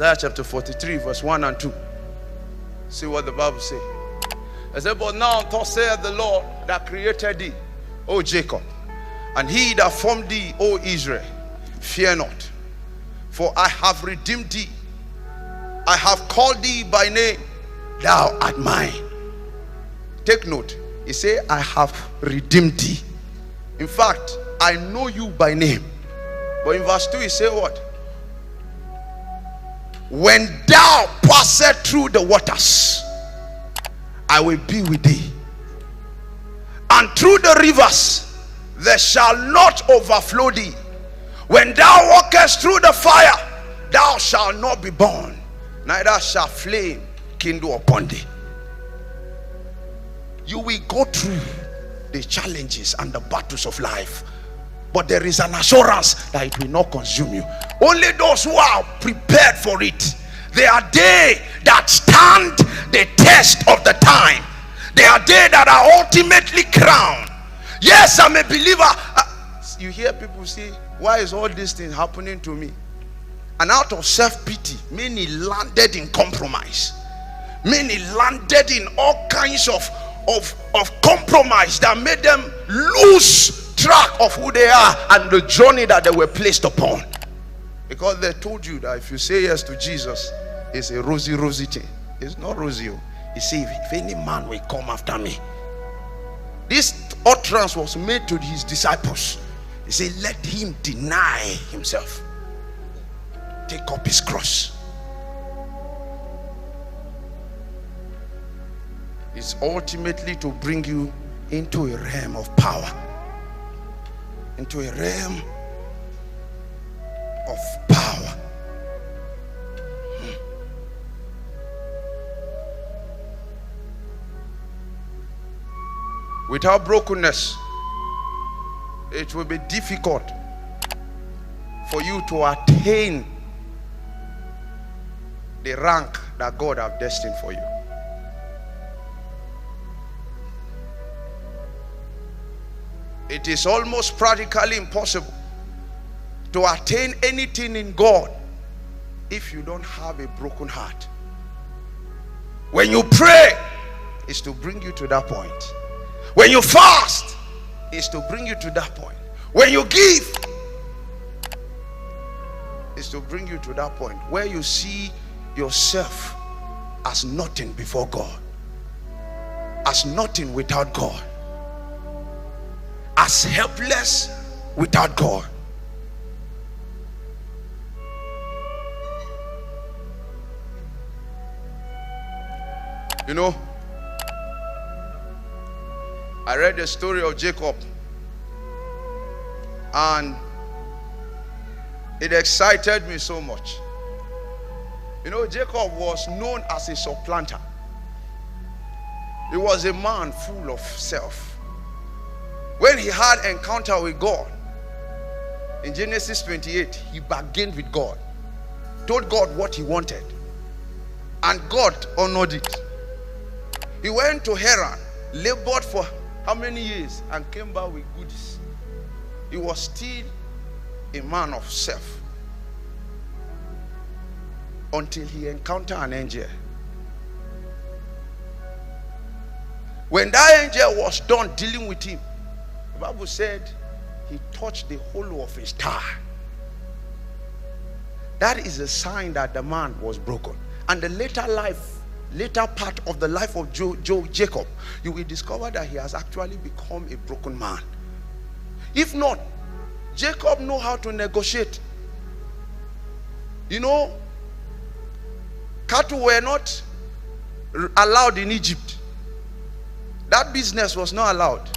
Isaiah chapter 43 verse 1 and 2. See what the Bible says. It said, but now thus saith the Lord that created thee, O Jacob, and he that formed thee, O Israel, fear not, for I have redeemed thee. I have called thee by name, thou art mine. Take note, he said, I have redeemed thee. In fact, I know you by name. But in verse 2 he said what? When thou passest through the waters, I will be with thee. And through the rivers, they shall not overflow thee. When thou walkest through the fire, thou shalt not be burned, neither shall flame kindle upon thee. You will go through the challenges and the battles of life, but there is an assurance that it will not consume you. Only those who are prepared for it, they are they that stand the test of the time. They are they that are ultimately crowned. Yes, I'm a believer. You hear people say, why is all these things happening to me? And out of self-pity, many landed in compromise. Many landed in all kinds of compromise that made them lose track of who they are and the journey that they were placed upon. Because they told you that if you say yes to Jesus, it's a rosy thing. It's not rosy. He said, if any man will come after me. This utterance was made to his disciples. He said, let him deny himself, take up his cross. It's ultimately to bring you into a realm of power, into a realm of power. Without brokenness, it will be difficult for you to attain the rank that God has destined for you. It is almost practically impossible to attain anything in God if you don't have a broken heart. When you pray, it's to bring you to that point. When you fast, it's to bring you to that point. When you give, it's to bring you to that point where you see yourself as nothing before God, as nothing without God, as helpless without God. You know, I read the story of Jacob and it excited me so much. You know, Jacob was known as a supplanter. He was a man full of self. When he had encounter with God in Genesis 28, he bargained with God, told God what he wanted, and God honored it. He went to Haran, labored for how many years, and came back with goodies. He was still a man of self until he encountered an angel. When that angel was done dealing with him, the Bible said he touched the hollow of his thigh. That is a sign that the man was broken. And the later part of the life of Jacob, you will discover that he has actually become a broken man. If not, Jacob know how to negotiate. You know, cattle were not allowed in Egypt. That business was not allowed.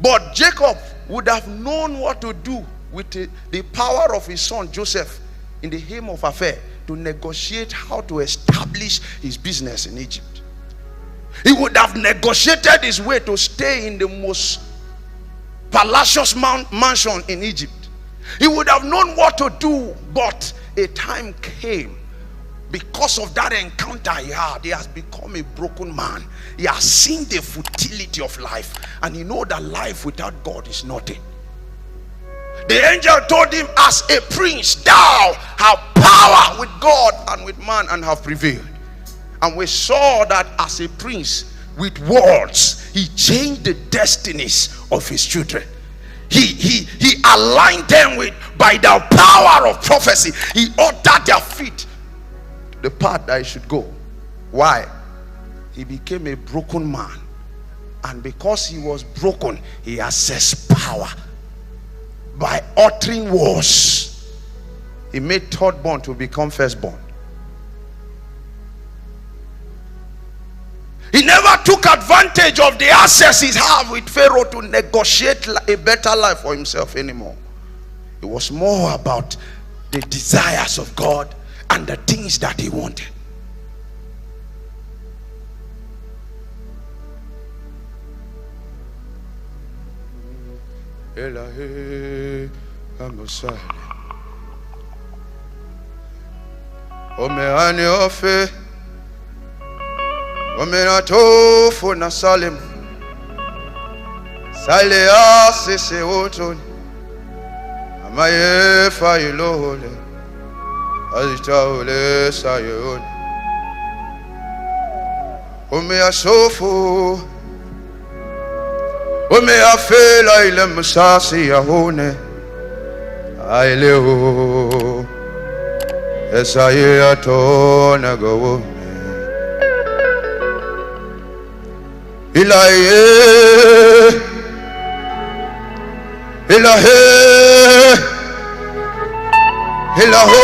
But Jacob would have known what to do with the power of his son Joseph in the hymn of affair to negotiate how to establish his business in Egypt. He would have negotiated his way to stay in the most palatial mansion in Egypt. He would have known what to do, but a time came. Because of that encounter he had, he has become a broken man. He has seen the futility of life, and he knows that life without God is nothing. The angel told him, as a prince, thou have power with God and with man and have prevailed. And we saw that as a prince, with words, he changed the destinies of his children. He aligned them with, by the power of prophecy, he ordered their feet the path that he should go. Why? He became a broken man, and because he was broken, he accessed power by uttering words. He made thirdborn to become firstborn. He never took advantage of the access he had with Pharaoh to negotiate a better life for himself anymore. It was more about the desires of God and the things that he wanted. Elahe Amosale Omeane Ofe Omenatofu na Salim Salea Sese Otoni Amaye Fayilole Azitaole Sayoni Omea Sofu Omea Fela Ile Musasi Yahone Aileo Esaye Atona Go Ilahe Ilahe Ilaho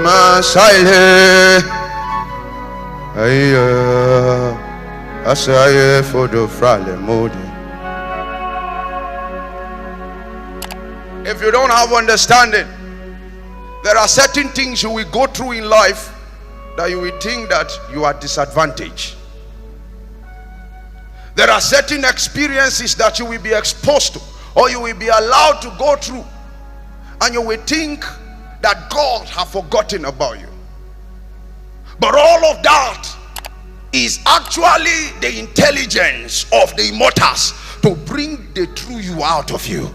Masaile Aya Asaye Fodo Frale Modi. If you don't have understanding, there are certain things you will go through in life that you will think that you are disadvantaged. There are certain experiences that you will be exposed to, or you will be allowed to go through, and you will think that God has forgotten about you. But all of that is actually the intelligence of the immortals to bring the true you out of you,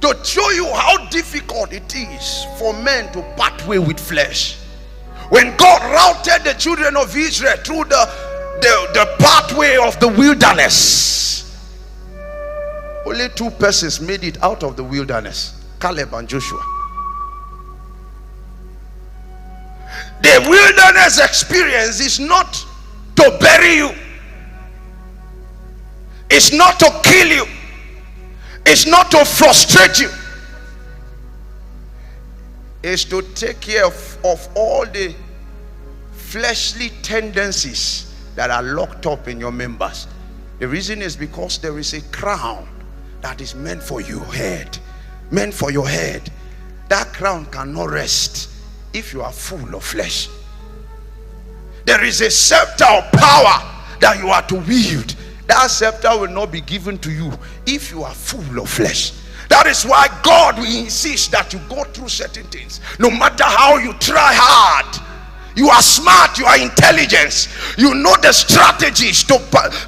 to show you how difficult it is for men to part way with flesh. When God routed the children of Israel through the pathway of the wilderness, only two persons made it out of the wilderness: Caleb and Joshua. The wilderness experience is not to bury you, it's not to kill you, it's not to frustrate you. It's to take care of all the fleshly tendencies that are locked up in your members. The reason is because there is a crown that is meant for your head. Meant for your head. That crown cannot rest if you are full of flesh. There is a scepter of power that you are to wield. That scepter will not be given to you if you are full of flesh. That is why God will insist that you go through certain things. No matter how you try hard, you are smart, you are intelligent, you know the strategies, to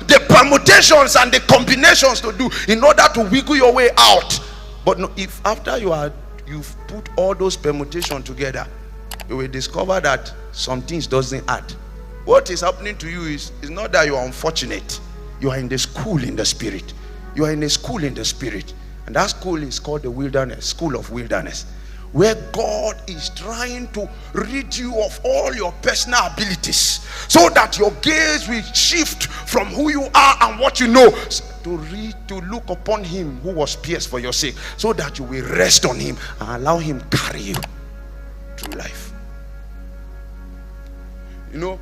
the permutations and the combinations to do in order to wiggle your way out. But no, if after you've put all those permutations together, you will discover that some things doesn't add. What is happening to you is not that you are unfortunate. You are in the school in the spirit. You are in a school in the spirit. And that school is called the wilderness, school of wilderness, where God is trying to rid you of all your personal abilities, so that your gaze will shift from who you are and what you know to look upon him who was pierced for your sake, so that you will rest on him and allow him carry you through life. You know,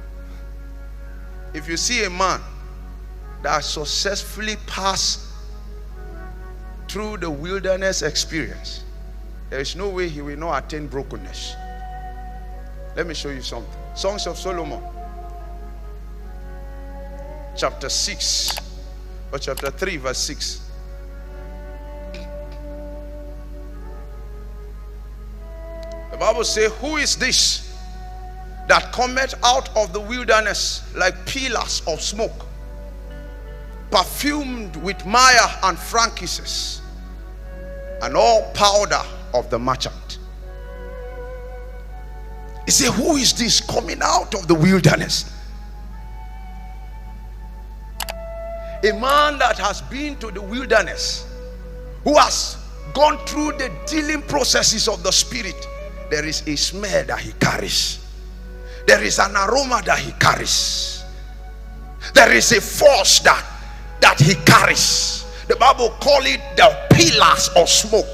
if you see a man that successfully passed through the wilderness experience, there is no way he will not attain brokenness. Let me show you something. Songs of Solomon, chapter 6 or chapter 3 verse 6. The Bible says, who is this that cometh out of the wilderness like pillars of smoke, perfumed with myrrh and frankincense, and all powder of the merchant. He said, who is this coming out of the wilderness? A man that has been to the wilderness, who has gone through the dealing processes of the spirit. There is a smell that he carries. There is an aroma that he carries. There is a force that he carries. The Bible call it the pillars of smoke.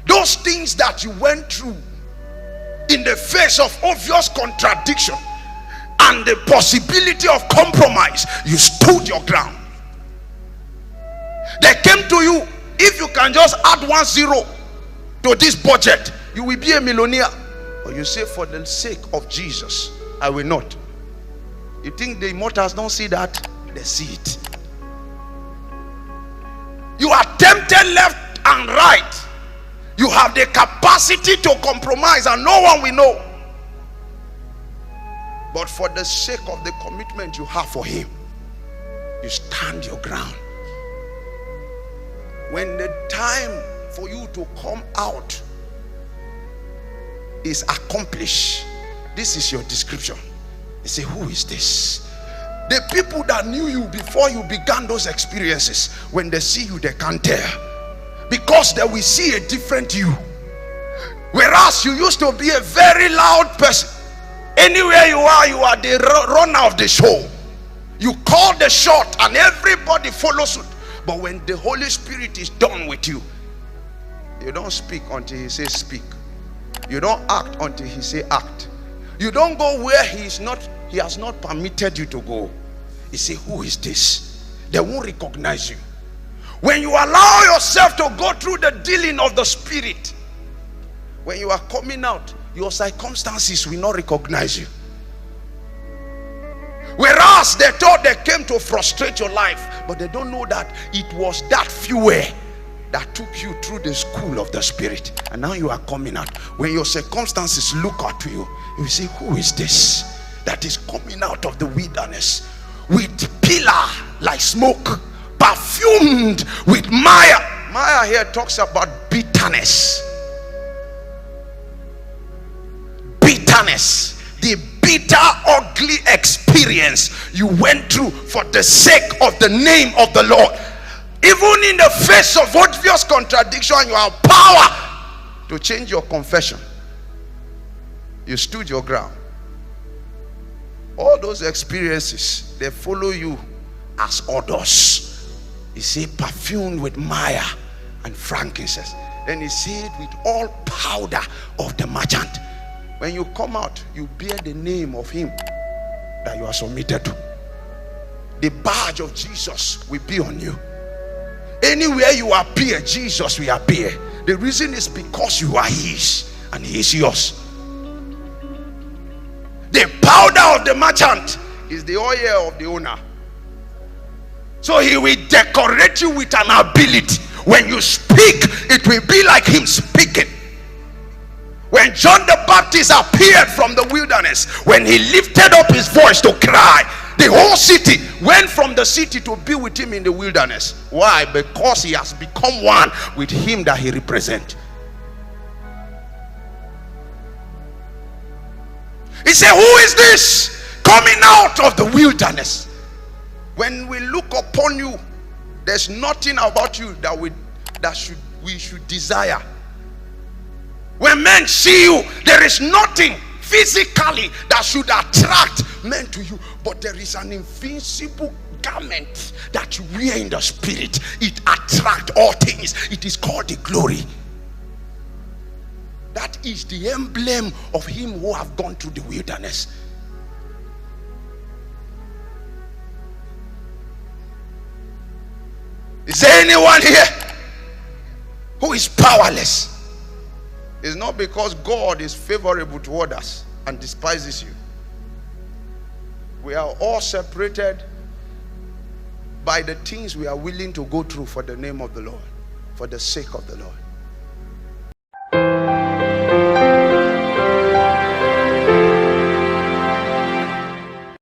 Those things that you went through in the face of obvious contradiction and the possibility of compromise, you stood your ground. They came to you. If you can just add 1 0 to this budget, you will be a millionaire. But you say, for the sake of Jesus, I will not. You think the immortals don't see that? They see it. You are tempted left and right. You have the capacity to compromise and no one will know. But for the sake of the commitment you have for him, you stand your ground. When the time for you to come out is accomplished, this is your description. You say, who is this? The people that knew you before you began those experiences, when they see you, they can't tell, because they will see a different you. Whereas you used to be a very loud person. Anywhere you are the runner of the show. You call the shot and everybody follows suit. But when the Holy Spirit is done with you, you don't speak until he says speak. You don't act until he say act. You don't go where he has not permitted you to go. You say, who is this? They won't recognize you. When you allow yourself to go through the dealing of the spirit, when you are coming out, your circumstances will not recognize you. Whereas they thought they came to frustrate your life, but they don't know that it was that fuel that took you through the school of the spirit. And now you are coming out. When your circumstances look at you, you say, who is this that is coming out of the wilderness with pillar like smoke, perfumed with mire? Mire here talks about bitterness. Bitterness, the bitter, ugly experience you went through for the sake of the name of the Lord. Even in the face of obvious contradiction, you have power to change your confession. You stood your ground. All those experiences, they follow you as odors. You see, perfumed with myrrh and frankincense. Then he said, with all powder of the merchant. When you come out, you bear the name of him that you are submitted to. The badge of Jesus will be on you. Anywhere you appear, Jesus will appear. The reason is because you are his and he is yours. The powder of the merchant is the oil of the owner. So he will decorate you with an ability. When you speak, it will be like him speaking. When John the Baptist appeared from the wilderness, when he lifted up his voice to cry, the whole city went from the city to be with him in the wilderness. Why? Because he has become one with him that he represents. He said, who is this coming out of the wilderness? When we look upon you, there's nothing about you that we should desire. When men see you, there is nothing physically that should attract men to you, but there is an invincible garment that you wear in the spirit. It attracts all things. It is called the glory. That is the emblem of him who have gone through the wilderness. Is there anyone here who is powerless? It's not because God is favorable to others and despises you. We are all separated by the things we are willing to go through for the name of the Lord, for the sake of the Lord.